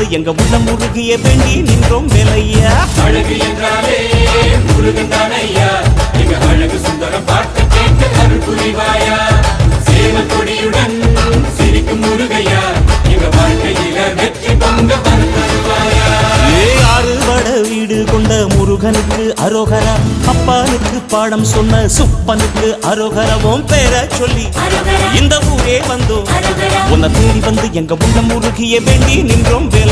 வந்து எங்க உள்ளம் முருகிய வேண்டி நின்றோம் வேலையா. அழகு என்றாலே முருகன் தானையா, எங்க அழகு சுந்தரம் பார்த்து கேட்டு அருள் புரிவாயா. சேவல் கொடியுடன் சிரிக்கும் முருகையா, எங்க வாழ்க்கையில வெற்றி பொங்க தருவாயா. ஆறுபட வீடு கொண்ட முருகனுக்கு அரோகரா, அப்பானுக்கு பாடம் சொன்ன சுப்பனுக்கு அரோகரவும் பேர சொல்லி இந்த ஊரே வந்தோம். உன்னை தேடி வந்து எங்க உள்ளம் முருகிய வேண்டி நின்றோம் வேலை.